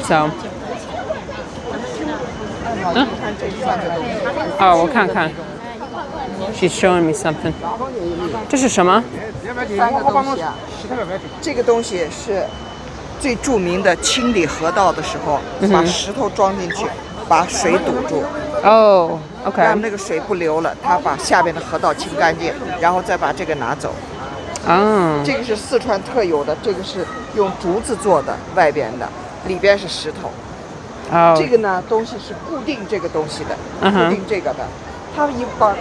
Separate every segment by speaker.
Speaker 1: So. 哦，我看看。She's showing me something. 这是什么？
Speaker 2: 三个东西啊，这个东西是最著名的清理河道的时候，把石头装进去，把水堵住。
Speaker 1: 哦 ，OK。
Speaker 2: 让那个水不流了，他把下边的河道清干净，然后再把这个拿走。这个是四川特有的，这个是用竹子做的，外边的，里边是石头。这个呢，东西是固定这个东西的，固定这个的。它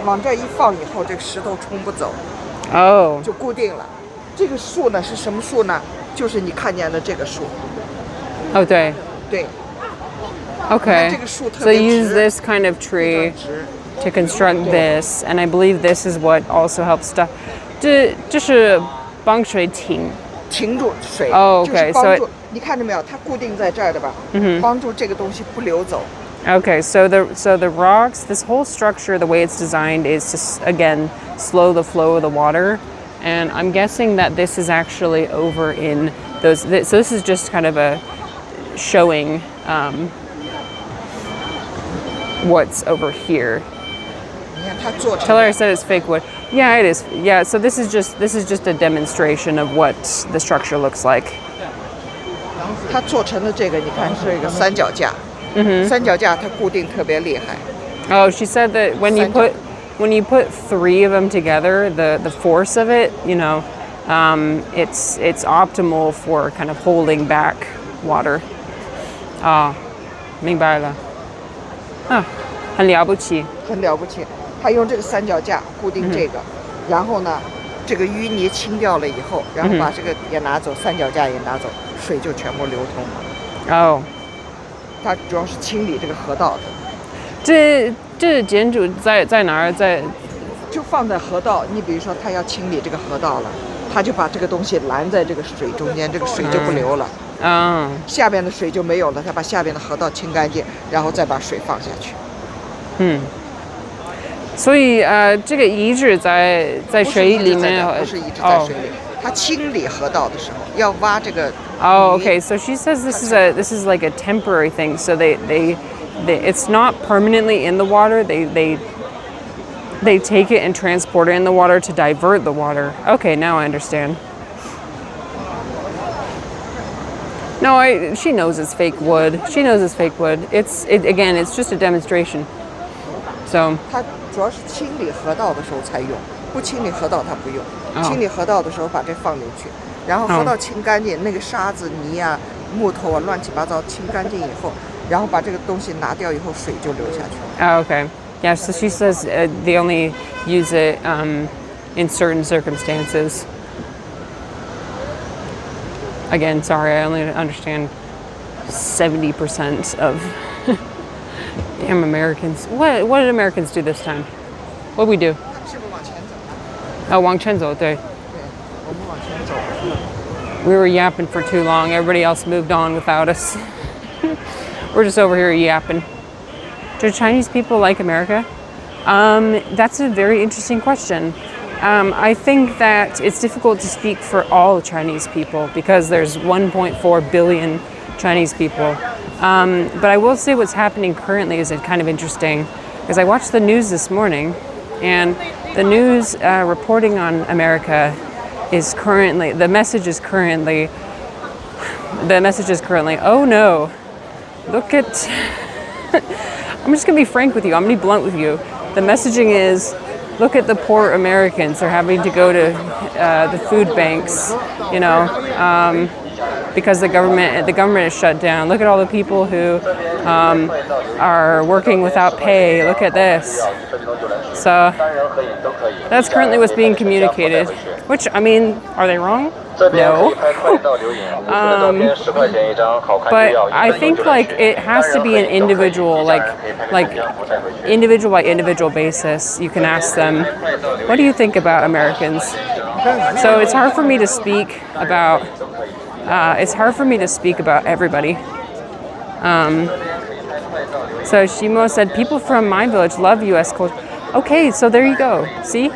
Speaker 2: 往这一放以后，这个石头冲不走，就固定了。这个树呢是什么树呢？就是你看见的这个树。
Speaker 1: 哦，对。
Speaker 2: 对。
Speaker 1: Okay.
Speaker 2: 这个树特
Speaker 1: So
Speaker 2: 别
Speaker 1: use
Speaker 2: 直，
Speaker 1: this kind of tree to construct this, and I believe this is what also helps to. 这是帮水停
Speaker 2: 住水。
Speaker 1: Okay.
Speaker 2: 就是帮助你看着没有？它固定在这儿的吧？帮助这个东西不流走。
Speaker 1: Okay, so the rocks, this whole structure, the way it's designed is to, again, slow the flow of the water. And I'm guessing that this is actually over in those, so this is just kind of a showing what's over here. Taylor said it's fake wood. Yeah, it is. Yeah, so this is just a demonstration of what the structure looks like.
Speaker 2: 它做成的这个，你看是一个三脚架。三脚架它固定特别厉害。
Speaker 1: Oh, she said that when you put three of them together, the force of it, you know, it's optimal for kind of holding back water. 明白了。很了不起。
Speaker 2: 很了不起。他用这个三脚架固定这个，然后呢，这个淤泥清掉了以后，然后把这个也拿走，三脚架也拿走，水就全部流通了。它主要是清理这个河道的。
Speaker 1: 这建筑在哪儿？
Speaker 2: 就放在河道。你比如说，他要清理这个河道了，他就把这个东西拦在这个水中间，这个水就不流了。下边的水就没有了，他把下边的河道清干净，然后再把水放下去。
Speaker 1: 所以这个遗址在水里面，
Speaker 2: 不是遗址在水里。他清理河道的时候要挖这个。
Speaker 1: Okay. So she says this is like a temporary thing. So they it's not permanently in the water. They take it and transport it in the water to divert the water. Okay, now I understand. No, she knows it's fake wood. She knows it's fake wood. Again, it's just a demonstration. So.
Speaker 2: 它主要是清理河道的时候才用，不清理河道它不用。清理河道的时候把这放进去。然后河道清干净，那个沙子、泥啊、木头啊，乱七八糟清干净以后，然后把这个东西拿掉以后，水就流下去了。
Speaker 1: Okay. Yeah, so she says they only use it in certain circumstances. Again, sorry, I only understand 70% of damn Americans. What did Americans do this time? What did we do?
Speaker 2: 是不是往前走？
Speaker 1: 往前走，对。
Speaker 2: 我们往前走。
Speaker 1: We were yapping for too long. Everybody else moved on without us. We're just over here yapping. Do Chinese people like America? That's a very interesting question. I think that it's difficult to speak for all Chinese people because there's 1.4 billion Chinese people. But I will say what's happening currently is kind of interesting because I watched the news this morning and the news reporting on America is currently, the message is currently, oh no, look at, I'm just gonna be frank with you, I'm gonna be blunt with you. The messaging is, look at the poor Americans, they're having to go to the food banks, you know, because the government is shut down. Look at all the people who are working without pay, look at this. So that's currently what's being communicated, which, I mean, are they wrong? No. But I think like it has to be an individual, like individual by individual basis. You can ask them, what do you think about Americans? So it's hard for me to speak about, everybody. So Shimo said, people from my village love U.S. culture. Okay, so there you go. See?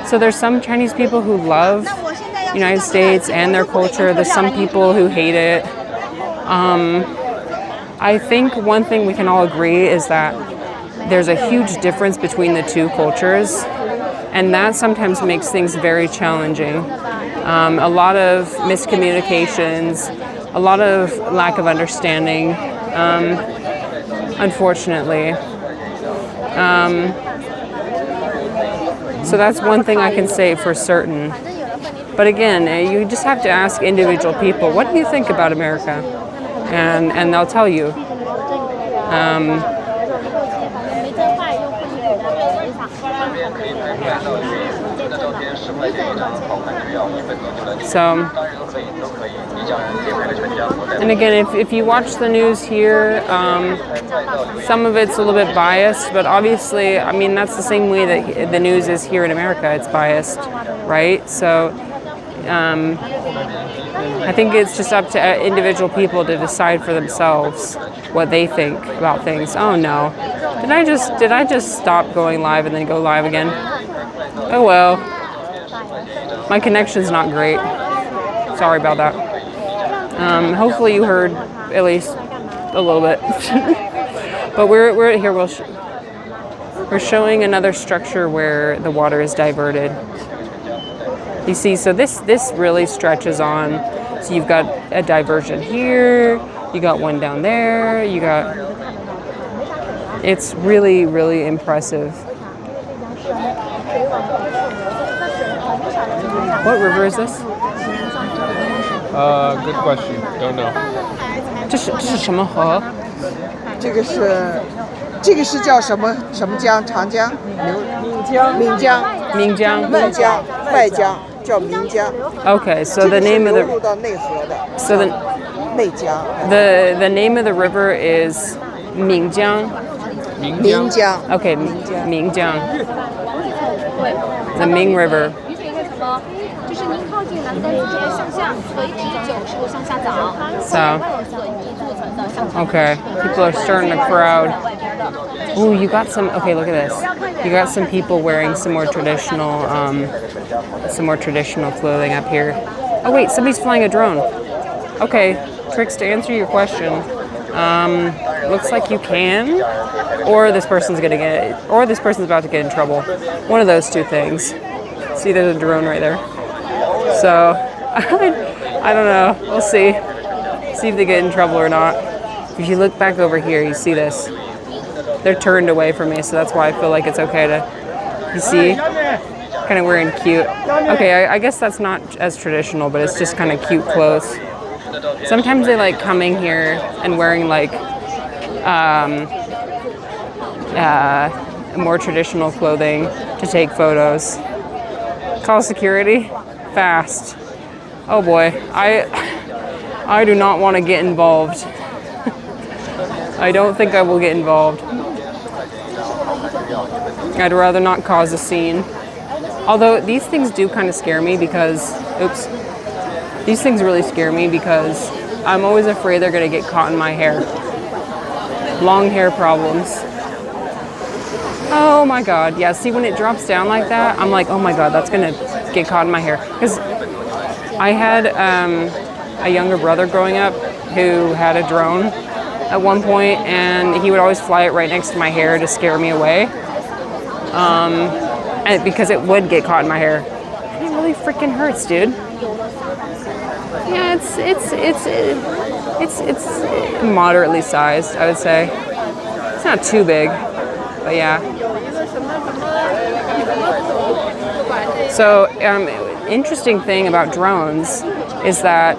Speaker 1: So there's some Chinese people who love United States and their culture. There's some people who hate it. I think one thing we can all agree is that there's a huge difference between the two cultures, and that sometimes makes things very challenging. A lot of miscommunications, a lot of lack of understanding, unfortunately. So that's one thing I can say for certain. But again, you just have to ask individual people, what do you think about America? And they'll tell you. So, and again, if you watch the news here, some of it's a little bit biased, but obviously, I mean, that's the same way that the news is here in America. It's biased, right? So, I think it's just up to individual people to decide for themselves what they think about things. Oh no, did I just stop going live and then go live again? Oh well, my connection's not great. Sorry about that. Hopefully you heard at least a little bit. But we're here. We're showing another structure where the water is diverted. You see, so this really stretches on. So you've got a diversion here. You got one down there. You got. It's really, really impressive. What river is this?
Speaker 3: Good question. Don't know.
Speaker 1: 这是什么河？
Speaker 2: 这个是叫什么江？长江、岷江、
Speaker 1: 岷江、
Speaker 2: 岷江、外江叫岷江。
Speaker 1: Okay, so the name of the
Speaker 2: 流入到内河的。
Speaker 1: so the
Speaker 2: 内江。
Speaker 1: the name of the river is 岷江。
Speaker 2: 岷江。
Speaker 1: Okay, 岷江。The Ming River. So, okay, people are starting to crowd. Ooh, you got some. Okay, look at this. You got some people wearing some more traditional clothing up here. Oh wait, somebody's flying a drone. Okay, Trix, to answer your question, looks like you can, or this person's about to get in trouble. One of those two things. See, there's a drone right there. So, I don't know. We'll see. See if they get in trouble or not. If you look back over here, you see this. They're turned away from me, so that's why I feel like it's okay to, you see, kind of wearing cute. Okay, I guess that's not as traditional, but it's just kind of cute clothes. Sometimes they like coming here and wearing like more traditional clothing to take photos. Call security fast. Oh boy, I do not want to get involved. I don't think I will get involved. I'd rather not cause a scene. Although these things do kind of scare me because, oops, these things really scare me because I'm always afraid they're going to get caught in my hair. Long hair problems. Oh my God, yeah, see when it drops down like that, I'm like, oh my God, that's going to get caught in my hair. Because I had a younger brother growing up who had a drone at one point, and he would always fly it right next to my hair to scare me away. And because it would get caught in my hair. And it really freaking hurts, dude. Yeah, it's moderately sized, I would say. It's not too big, but yeah. So, interesting thing about drones is that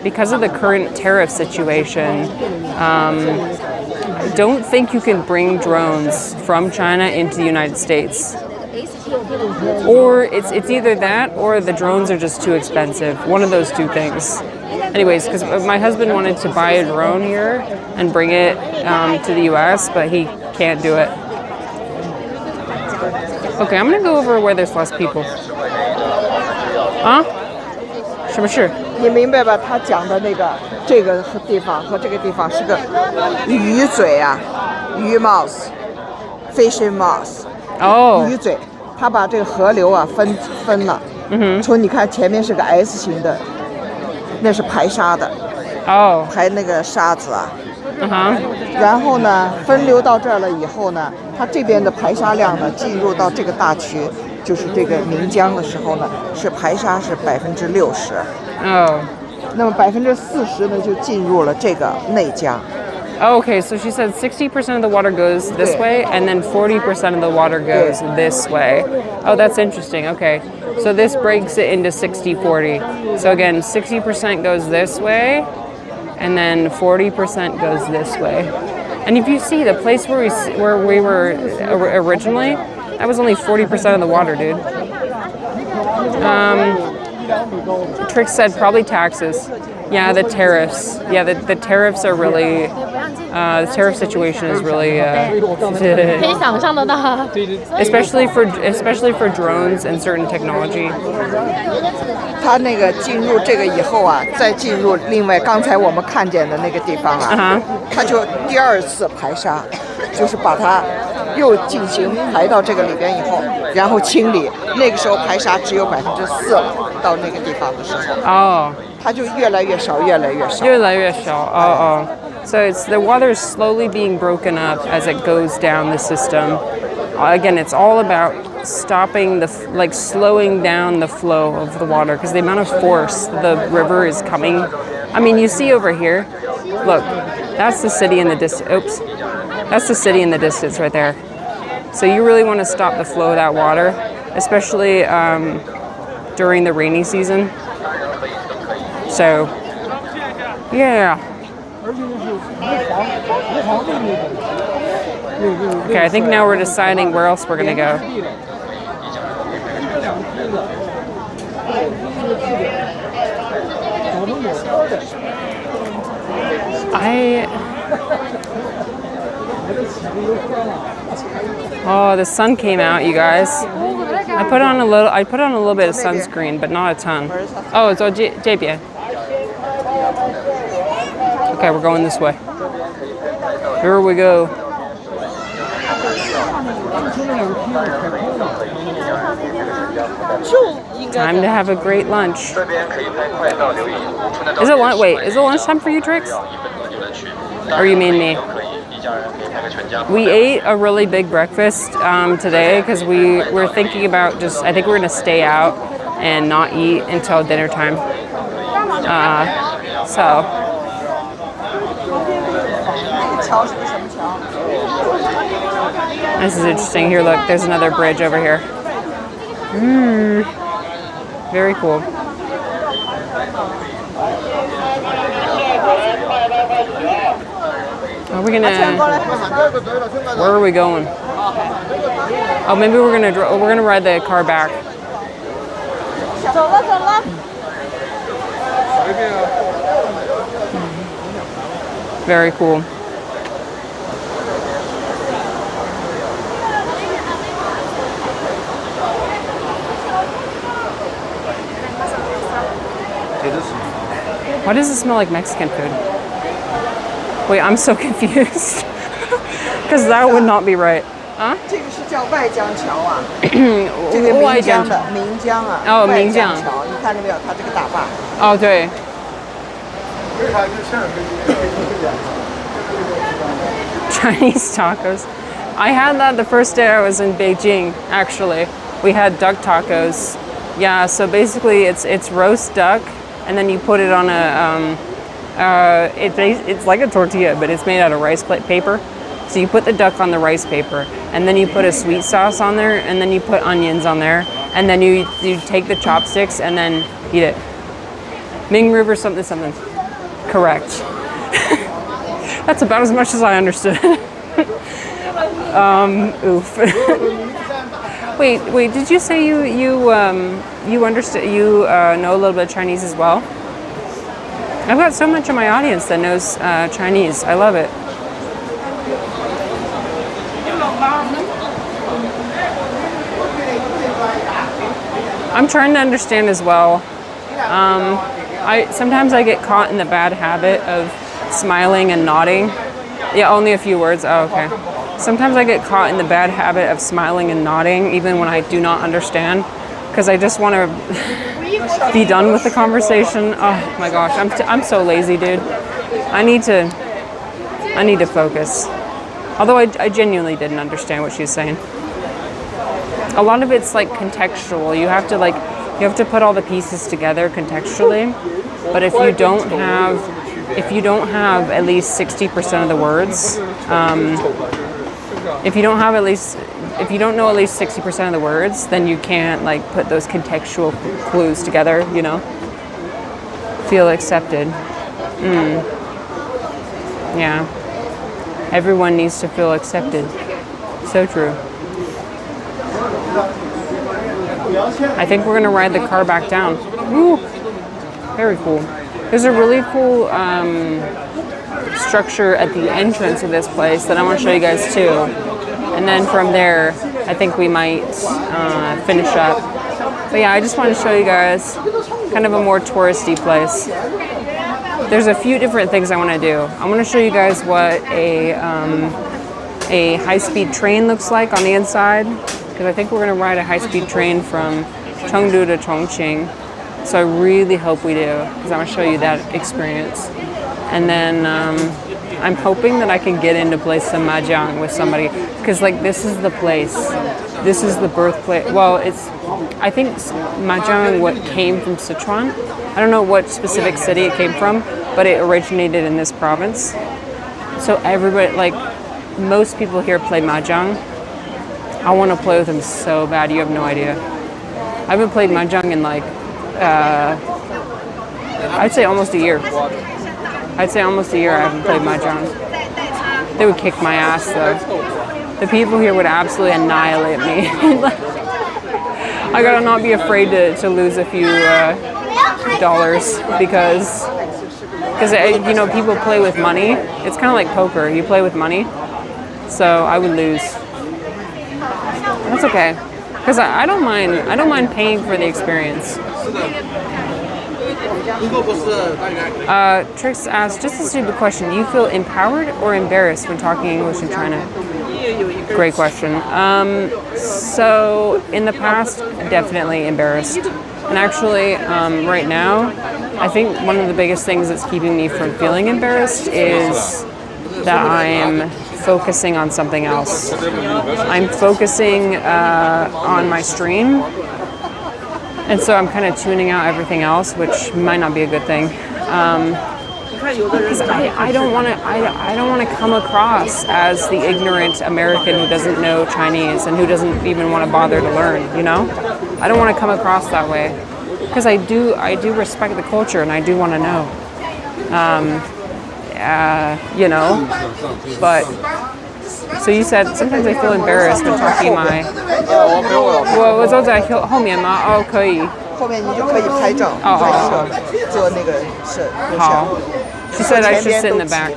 Speaker 1: because of the current tariff situation, I don't think you can bring drones from China into the United States. Or it's either that or the drones are just too expensive. One of those two things. Anyways, because my husband wanted to buy a drone here and bring it to the US, but he can't do it. Okay, I'm gonna go over where there's less people. Huh? 什么事？
Speaker 2: 你明白吧？他讲的那个这个地方和这个地方是个鱼嘴啊，鱼 mouth，fishing mouth。
Speaker 1: 哦。
Speaker 2: 鱼嘴，他把这个河流啊分了。嗯哼。说你看前面是个 S 型的，那是排沙的。
Speaker 1: Oh.
Speaker 2: 排那个沙子啊。
Speaker 1: Uh-huh.
Speaker 2: 然后呢，分流到这儿了以后呢，它这边的排沙量呢，进入到这个大渠，就是这个岷江的时候呢，是排沙是60%。
Speaker 1: Oh.
Speaker 2: 那么40%呢，就进入了这个内江。
Speaker 1: Oh, okay, so she said 60% of the water goes this way, and then 40% of the water goes this way. Oh, that's interesting. Okay, so this breaks it into 60-40. So again, 60% goes this way, and then 40% goes this way. And if you see the place where we were originally, that was only 40% of the water, dude. Trick said probably taxes. Yeah, the tariffs. Yeah, the tariffs are really. The tariff situation is really.
Speaker 3: 可以想象得到。
Speaker 1: especially for drones and certain technology.
Speaker 2: 它那个进入这个以后啊，再进入另外刚才我们看见的那个地方啊，它就第二次排沙，就是把它又进行排到这个里边以后，然后清理。那个时候排沙只有4%了，到那个地方的时候。
Speaker 1: Oh.
Speaker 2: 它就越来越少，越来越少。
Speaker 1: 越来越少. Oh. So it's the water is slowly being broken up as it goes down the system. Again, it's all about stopping slowing down the flow of the water because the amount of force the river is coming. I mean, you see over here. Look, that's the city in the distance. Oops, that's the city in the distance right there. So you really want to stop the flow of that water, especially during the rainy season. So, yeah. Okay, I think now we're deciding where else we're gonna go. Oh, the sun came out, you guys. I put on a little bit of sunscreen, but not a ton. Oh, it's JB. Okay, we're going this way. Here we go. Time to have a great lunch. Is it lunch? Wait, is it lunchtime for you, Trix? Or you mean me? We ate a really big breakfast today because we're thinking about I think we're gonna stay out and not eat until dinner time. So. This is interesting. Here, look, there's another bridge over here. Very cool. Are we gonna? Where are we going? Oh, maybe we're gonna ride the car back. Very cool. Why does it smell like Mexican food? Wait, I'm so confused. Because that would not be right. Huh?
Speaker 2: 这个是叫外江桥啊，这个岷江的岷江啊，外江桥，你看见没有？它这个大坝。
Speaker 1: 哦，对。Chinese tacos. I had that the first day I was in Beijing. Actually, we had duck tacos. Yeah, so basically it's roast duck, and then you put it on it's like a tortilla, but it's made out of rice paper. So you put the duck on the rice paper, and then you put a sweet sauce on there, and then you put onions on there, and then you take the chopsticks and then eat it. Ming River something. Correct. That's about as much as I understood. Oof. Wait. Did you say you understood? You know a little bit of Chinese as well? I've got so much of my audience that knows Chinese. I love it. I'm trying to understand as well. Sometimes I get caught in the bad habit of smiling and nodding. Yeah, only a few words. Oh, okay. Sometimes I get caught in the bad habit of smiling and nodding, even when I do not understand, because I just want to. be done with the conversation. Oh my gosh, I'm so lazy, dude. I need to focus. Although I genuinely didn't understand what she was saying. A lot of it's like contextual. You have to put all the pieces together contextually. But if you don't have at least 60% of the words, if you don't know at least 60% of the words, then you can't like put those contextual clues together, you know? Feel accepted. Yeah. Everyone needs to feel accepted. So true. I think we're gonna ride the car back down. Woo! Very cool. There's a really cool structure at the entrance of this place that I want to show you guys too. And then from there, I think we might finish up. But yeah, I just want to show you guys kind of a more touristy place. There's a few different things I want to do. I want to show you guys what a high-speed train looks like on the inside, because I think we're going to ride a high-speed train from Chengdu to Chongqing. So I really hope we do, because I want to show you that experience. And then I'm hoping that I can get in to play some mahjong with somebody, because like this is the place. This is the birthplace. Well, I think mahjong what came from Sichuan. I don't know what specific city it came from, but it originated in this province. So everybody, like most people here play mahjong. I want to play with them so bad, you have no idea. I haven't played mahjong in like, I'd say almost a year. I haven't played mahjong. They would kick my ass though. The people here would absolutely annihilate me. I gotta not be afraid to lose a few dollars because you know, people play with money. It's kind of like poker. You play with money, so I would lose. That's okay, because I don't mind paying for the experience. Trix asked, just a stupid question, do you feel empowered or embarrassed when talking English in China? Great question. So in the past, definitely embarrassed. And actually, right now, I think one of the biggest things that's keeping me from feeling embarrassed is that I'm focusing on something else. I'm focusing on my stream. And so I'm kind of tuning out everything else, which might not be a good thing. Because I don't want to come across as the ignorant American who doesn't know Chinese and who doesn't even want to bother to learn, you know? I don't want to come across that way. Because I do respect the culture and I do want to know. You know? But, so you said, sometimes I feel embarrassed when talking my... 我走在后面吗？哦，可以。
Speaker 2: 后面你就可以拍照、拍摄、做那个摄录像。
Speaker 1: 好。She said I should sit in the back.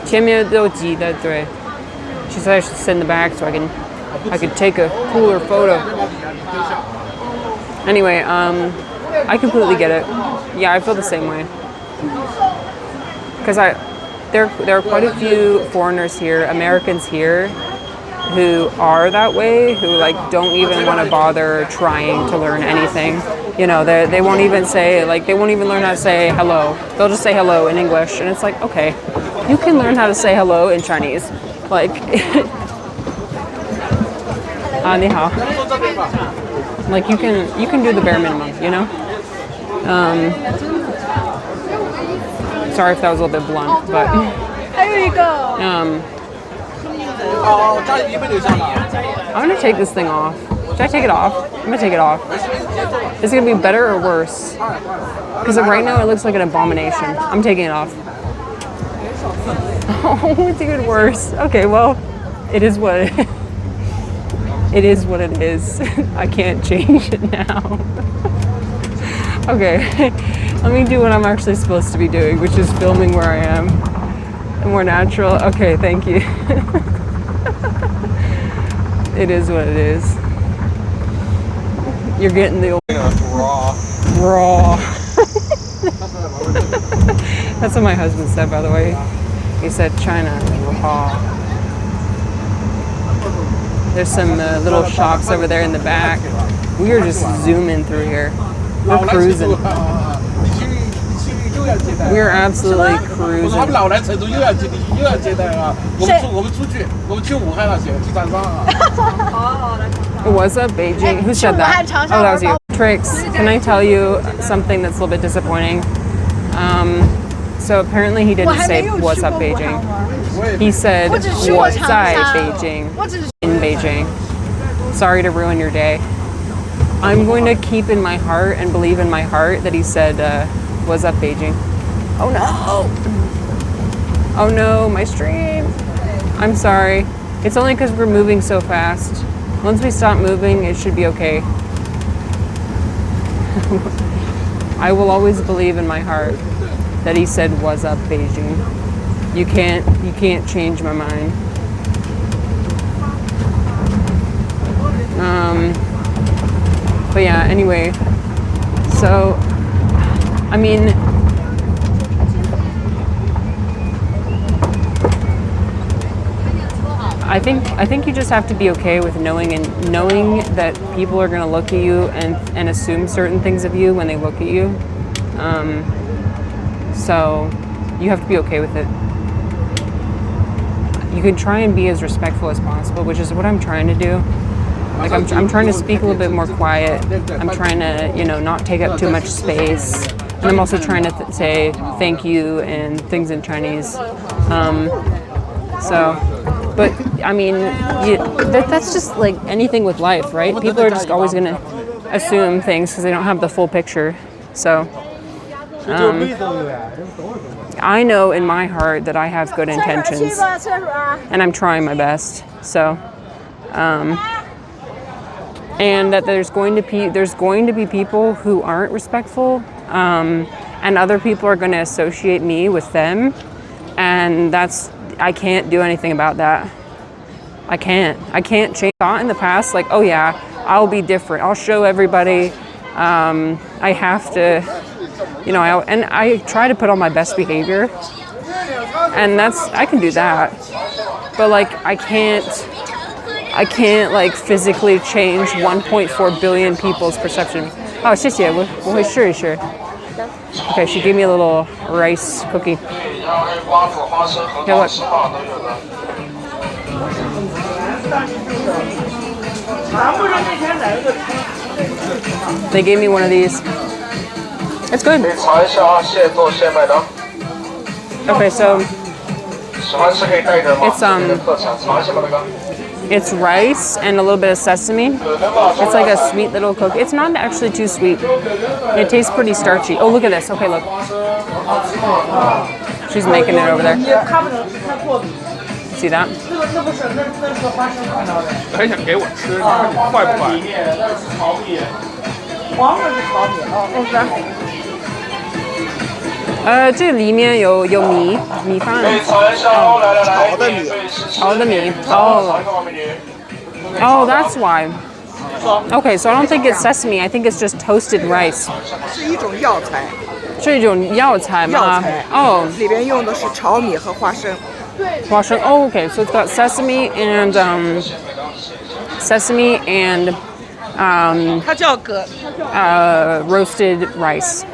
Speaker 1: 前面都挤的，对。She said I should sit in the back so I could take a cooler photo. Anyway, I completely get it. Yeah, I feel the same way. Because there are quite a few foreigners here, Americans here, who are that way, who like don't even want to bother trying to learn anything. You know, they won't even say, like, they won't even learn how to say hello. They'll just say hello in English, and it's like, okay, you can learn how to say hello in Chinese. Like, 你好. Like, you can do the bare minimum, you know? Sorry if that was a little bit blunt, but...
Speaker 3: There you go.
Speaker 1: I'm gonna take this thing off. Should I take it off? I'm gonna take it off. Is it gonna be better or worse? Because right now it looks like an abomination. I'm taking it off. Oh, it's even worse. Okay, well, it is what it is. It is what it is. I can't change it now. Okay, let me do what I'm actually supposed to be doing, which is filming where I am. More natural. Okay, thank you. It is what it is. You're getting the old raw. That's what my husband said, by the way. He said China raw. There's some little shops over there in the back. We are just zooming through here. We're cruising. We're absolutely cruising. What's up, Beijing? Who said that? Oh, that was you. Trix, can I tell you something that's a little bit disappointing? So apparently he didn't say what's up, Beijing. He said what's Beijing in Beijing. Sorry to ruin your day. I'm going to keep in my heart and believe in my heart that he said what's up, Beijing. Oh no! Oh no, my stream. I'm sorry. It's only because we're moving so fast. Once we stop moving, it should be okay. I will always believe in my heart that he said what's up, Beijing. You can't change my mind. But yeah, anyway. So I mean, I think you just have to be okay with knowing that people are going to look at you and assume certain things of you when they look at you. So you have to be okay with it. You can try and be as respectful as possible, which is what I'm trying to do. Like I'm trying to speak a little bit more quiet. I'm trying to, not take up too much space. And I'm also trying to say thank you and things in Chinese. But I mean, that's just like anything with life, right? People are just always going to assume things because they don't have the full picture. So I know in my heart that I have good intentions, and I'm trying my best. So, and that there's going to be people who aren't respectful, and other people are going to associate me with them, and I can't do anything about that. I can't change. Thought in the past, like, oh yeah, I'll be different. I'll show everybody. I have to, and I try to put on my best behavior, and I can do that. But like, I can't like physically change 1.4 billion people's perception. Oh, 谢谢，我会试一试. Okay, she gave me a little rice cookie. Here, look. They gave me one of these. It's good. Okay, so it's rice and a little bit of sesame. It's like a sweet little cookie. It's not actually too sweet. It tastes pretty starchy. Oh, look at this. Okay, look. She's making it over there. See that? Oh, 这里面有米饭，炒的米。Oh, that's why. Okay, so I don't think it's sesame. I think it's just toasted rice.
Speaker 2: 是一种药材。
Speaker 1: 是一种药材吗？哦，
Speaker 2: 里边用的是炒米和花生。
Speaker 1: 花生。Oh, okay. So it's got sesame and
Speaker 2: 它叫
Speaker 1: roasted rice.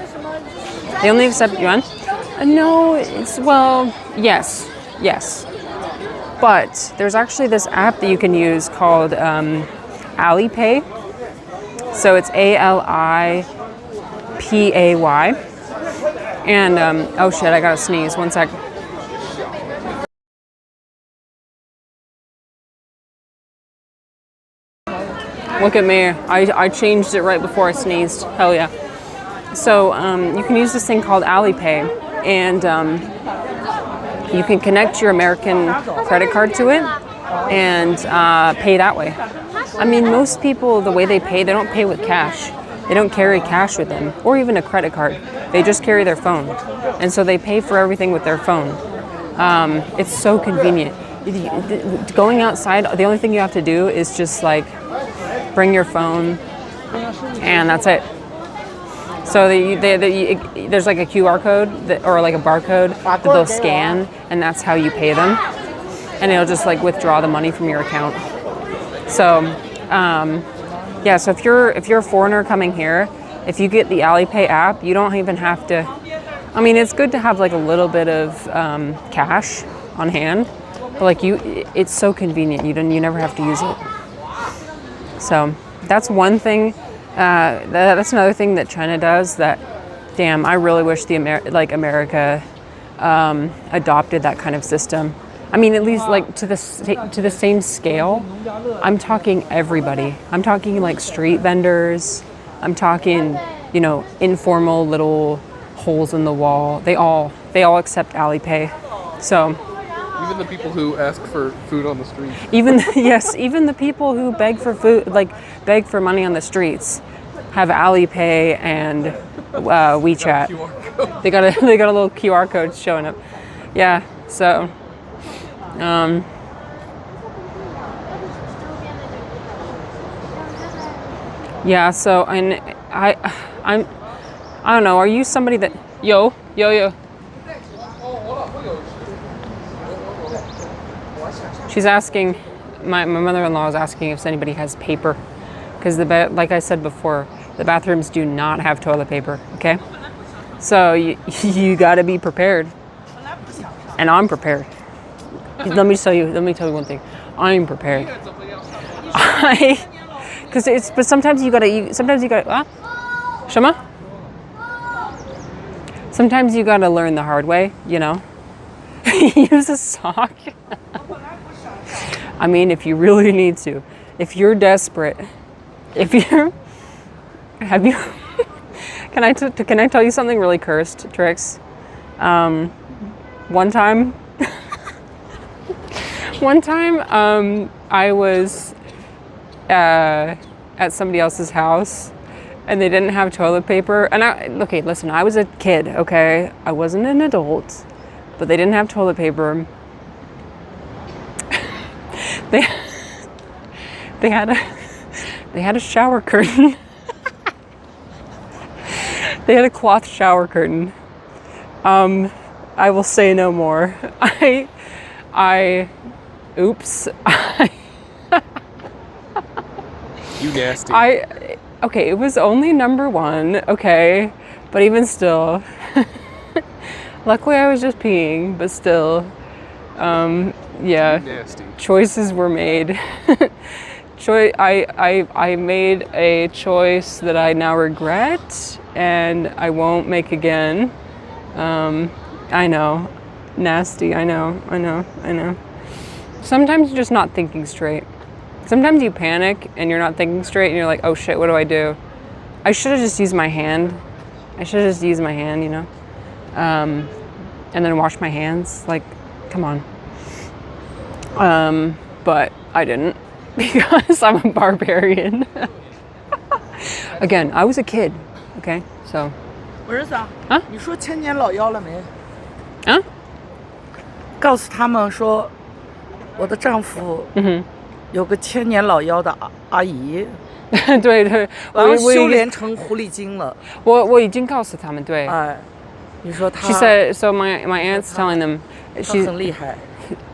Speaker 1: They only accept yuan? No, yes. But there's actually this app that you can use called Alipay. So it's ALIPAY. And, oh shit, I gotta sneeze. One sec. Look at me. I changed it right before I sneezed. Hell yeah. So you can use this thing called Alipay, and you can connect your American credit card to it and pay that way. I mean, most people, the way they pay, they don't pay with cash. They don't carry cash with them, or even a credit card. They just carry their phone. And so they pay for everything with their phone. It's so convenient. Going outside, the only thing you have to do is just like bring your phone, and that's it. So there's like a QR code or like a barcode that they'll scan, and that's how you pay them. And it'll just like withdraw the money from your account. So, yeah. So if you're a foreigner coming here, if you get the Alipay app, you don't even have to. I mean, it's good to have like a little bit of cash on hand, but like it's so convenient. You never have to use it. So that's one thing. That's another thing that China does. That, damn, I really wish America adopted that kind of system. I mean, at least like to the same scale. I'm talking everybody. I'm talking like street vendors. I'm talking, informal little holes in the wall. They all accept Alipay. So
Speaker 4: even the people who ask for food on the street.
Speaker 1: Even the people who beg for food, like beg for money on the streets, have Alipay and WeChat. They got a little QR code showing up. Yeah. So. Yeah. So and I don't know. Are you somebody that yo? She's asking, my mother-in-law is asking if anybody has paper, because like I said before, the bathrooms do not have toilet paper. Okay, so you got to be prepared, and I'm prepared. Let me tell you one thing. I'm prepared. But sometimes you gotta. Shema? Sometimes you gotta learn the hard way. Use a sock. I mean, if you really need to, if you're desperate, can I tell you something really cursed, Trix? One time, I was at somebody else's house, and they didn't have toilet paper. And listen, I was a kid, okay? I wasn't an adult, but they didn't have toilet paper. They had a shower curtain. They had a cloth shower curtain. I will say no more. Oops.
Speaker 4: You nasty.
Speaker 1: Okay, it was only number one, okay? But even still. Luckily I was just peeing, but still. Yeah.
Speaker 4: Nasty.
Speaker 1: Choices were made. I made a choice that I now regret and I won't make again. I know. Nasty, I know. Sometimes you're just not thinking straight. Sometimes you panic and you're not thinking straight and you're like, oh shit, what do I do? I should have just used my hand. And then wash my hands. Like, come on. But I didn't because I'm a barbarian. Again, I was a kid. Okay, so.
Speaker 2: 我儿子啊，
Speaker 1: 啊？
Speaker 2: 你说千年老妖了没？
Speaker 1: 啊？
Speaker 2: 告诉他们说，我的丈夫有个千年老妖的阿姨，
Speaker 1: 对，
Speaker 2: 然后修炼成狐狸精了。
Speaker 1: 我已经告诉他们，对。
Speaker 2: 哎，你说他。
Speaker 1: She said, so my aunt's telling them,
Speaker 2: 她很厉害。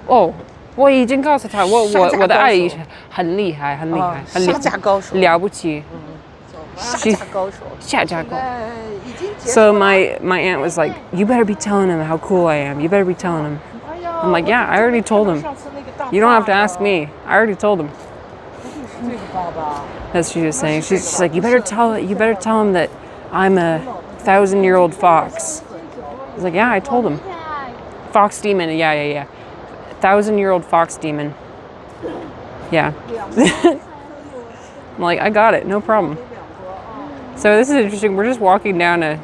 Speaker 1: 哦，我已经告诉他，我的阿姨很厉害，
Speaker 2: 杀价高手，
Speaker 1: 了不起。
Speaker 2: 杀价高手。
Speaker 1: 下家狗. So my aunt was like, you better be telling him how cool I am. You better be telling him. I'm like, yeah, I already told him. You don't have to ask me. I already told him. That's what she was saying. She's just like, you better tell him that I'm a 1,000-year-old fox. I was like, yeah, I told him. Fox demon, yeah. 1,000-year-old fox demon. Yeah. I'm like, I got it, no problem. So this is interesting. We're just walking down a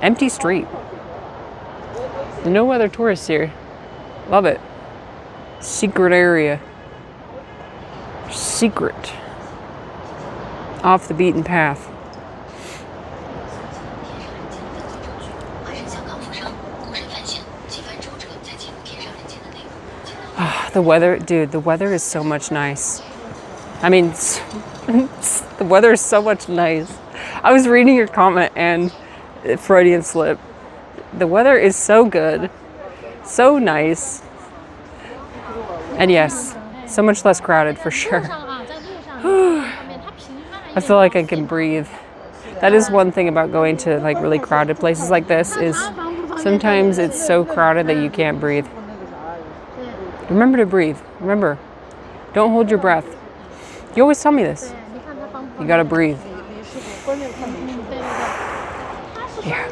Speaker 1: empty street. No other tourists here. Love it. Secret area. Secret. Off the beaten path. The weather, dude, the weather is so much nice. I mean, the weather is so much nice. I was reading your comment and Freudian slip. The weather is so good, so nice, and yes, so much less crowded for sure. I feel like I can breathe. That is one thing about going to like really crowded places like this is sometimes it's so crowded that you can't breathe. Remember to breathe. Remember, don't hold your breath. You always tell me this. You gotta breathe. Yeah.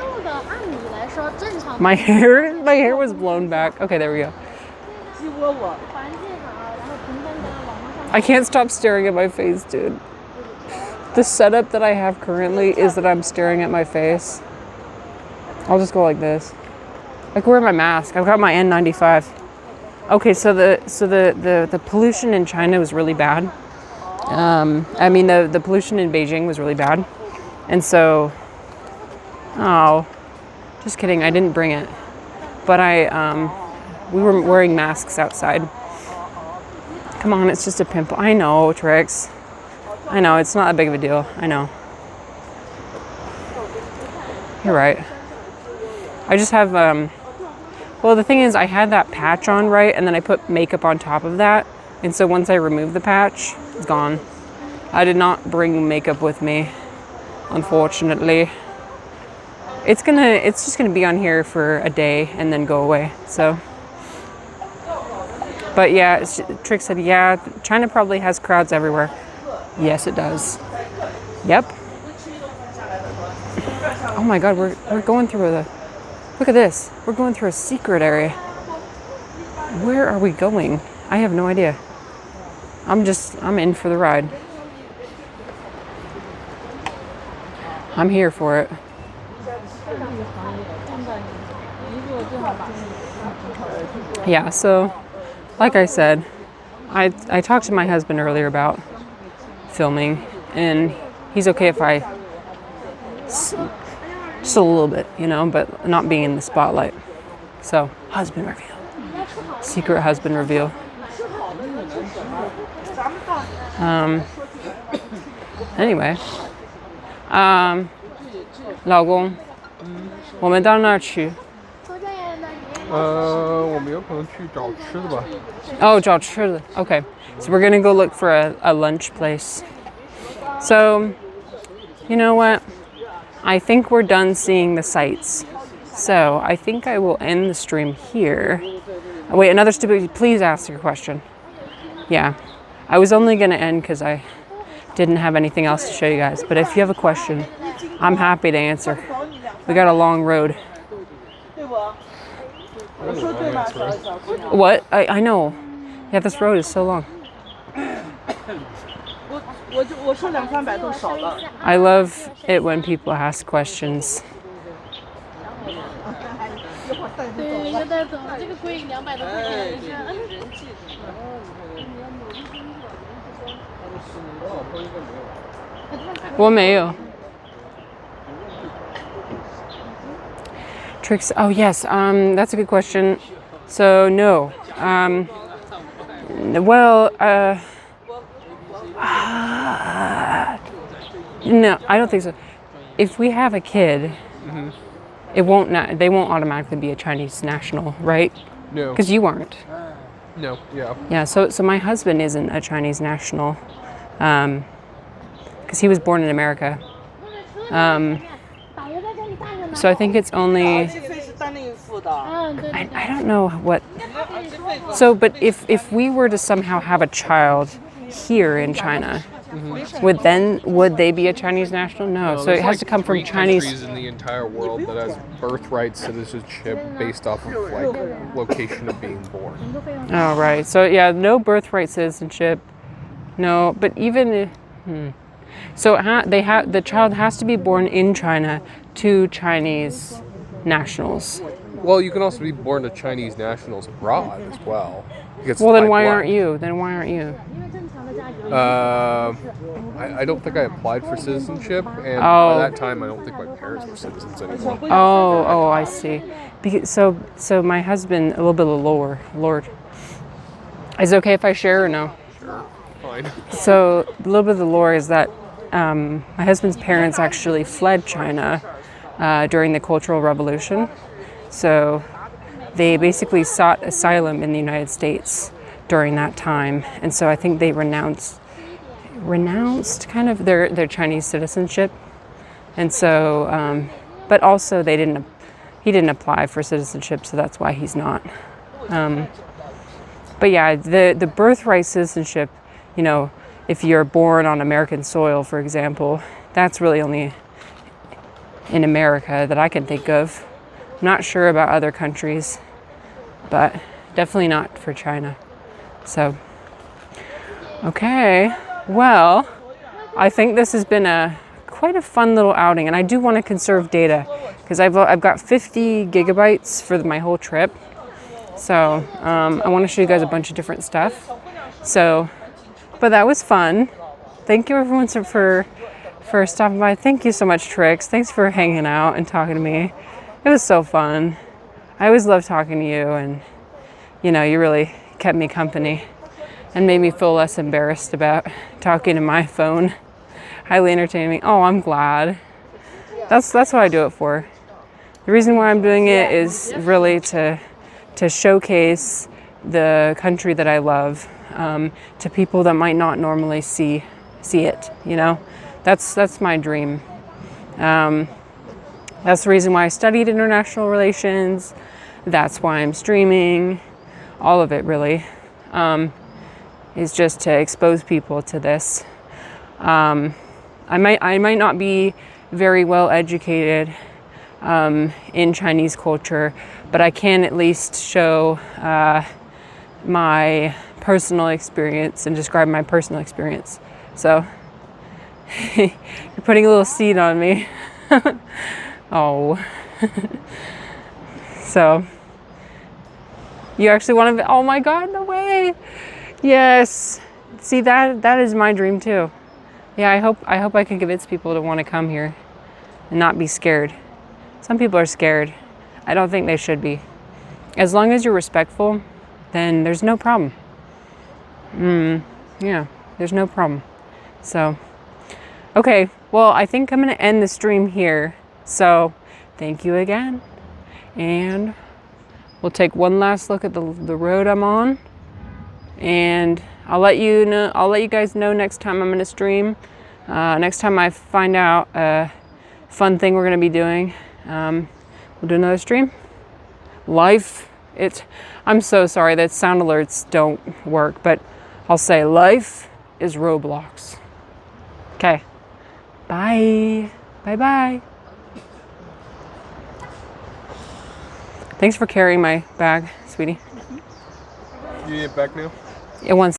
Speaker 1: My hair was blown back. Okay, there we go. I can't stop staring at my face, dude. The setup that I have currently is that I'm staring at my face. I'll just go like this. Like, wear my mask. I've got my N95. Okay, so the pollution in China was really bad. I mean, the pollution in Beijing was really bad. And so, just kidding, I didn't bring it. But we were wearing masks outside. Come on, it's just a pimple. I know, Trix. I know, it's not that big of a deal. I know. You're right. I just have, well, the thing is, I had that patch on, right? And then I put makeup on top of that. And so once I remove the patch, it's gone. I did not bring makeup with me, unfortunately. It's just gonna be on here for a day and then go away, so. But yeah, Trix said, yeah, China probably has crowds everywhere. Yes, it does. Yep. Oh my God, we're going through look at this. We're going through a secret area. Where are we going? I have no idea. I'm in for the ride. I'm here for it. Yeah, so like I said, I talked to my husband earlier about filming, and he's okay if I just a little bit, you know, but not being in the spotlight. So, husband reveal. Secret husband reveal. Anyway, 老公，我们到那儿去。
Speaker 4: 我们有可能去找吃的吧。
Speaker 1: Oh, 找吃的. Okay, so we're gonna go look for a lunch place. So, you know what? I think we're done seeing the sights. So I think I will end the stream here. Oh, wait, another stupid. Please ask your question. Yeah, I was only gonna end because I didn't have anything else to show you guys. But if you have a question, I'm happy to answer. We got a long road. What? I know. Yeah, this road is so long. I love it when people ask questions. Tricks. Oh yes, that's a good question. So no, well, no, I don't think so. If we have a kid, they won't automatically be a Chinese national, right?
Speaker 4: No.
Speaker 1: Because you aren't.
Speaker 4: No. Yeah.
Speaker 1: Yeah. So my husband isn't a Chinese national, because he was born in America. So I think it's only. I don't know what. So, but if we were to somehow have a child here in China, would they be a Chinese national? No. So it has to come from Chinese.
Speaker 4: Countries in the entire world that has birthright citizenship based off of like location of being born.
Speaker 1: Oh right. So yeah, no birthright citizenship. No, but even. So the child has to be born in China to Chinese nationals.
Speaker 4: Well, you can also be born to Chinese nationals abroad as well.
Speaker 1: Well, then why aren't you?
Speaker 4: I don't think I applied for citizenship, and by that time, I don't think my parents were citizens anymore.
Speaker 1: Oh, I see. So my husband, a little bit of Lord. Is it okay if I share or no?
Speaker 4: Sure, fine.
Speaker 1: So a little bit of the lore is that my husband's parents actually fled China during the Cultural Revolution. So they basically sought asylum in the United States during that time. And so I think they renounced kind of their Chinese citizenship. And so, but also he didn't apply for citizenship, so that's why he's not. But yeah, the birthright citizenship, you know, if you're born on American soil, for example, that's really only in America that I can think of. I'm not sure about other countries, but definitely not for China. So, okay, well, I think this has been quite a fun little outing, and I do want to conserve data because I've got 50 gigabytes for my whole trip. So I want to show you guys a bunch of different stuff. So, but that was fun. Thank you everyone for stopping by. Thank you so much, Trix. Thanks for hanging out and talking to me. It was so fun. I always love talking to you, and you know, you really kept me company and made me feel less embarrassed about talking to my phone. Highly entertaining. Oh, I'm glad. That's what I do it for. The reason why I'm doing it is really to showcase the country that I love to people that might not normally see it. You know, that's my dream. That's the reason why I studied international relations. That's why I'm streaming. All of it really is just to expose people to this. I might not be very well educated in Chinese culture, but I can at least show my personal experience and describe my personal experience. So you're putting a little seed on me. Oh. So you actually want to, oh my God, no way. Yes. See, that is my dream too. Yeah, I hope I can convince people to want to come here and not be scared. Some people are scared. I don't think they should be. As long as you're respectful, then there's no problem. Yeah, there's no problem. So, okay, well, I think I'm gonna end the stream here. So, thank you again. And we'll take one last look at the road I'm on. And I'll let you guys know next time I'm gonna stream. Next time I find out a fun thing we're gonna be doing, we'll do another stream. Life, I'm so sorry that sound alerts don't work, but I'll say life is Roblox. Okay, bye, bye. Thanks for carrying my bag, sweetie.
Speaker 4: You need it back now?
Speaker 1: It wants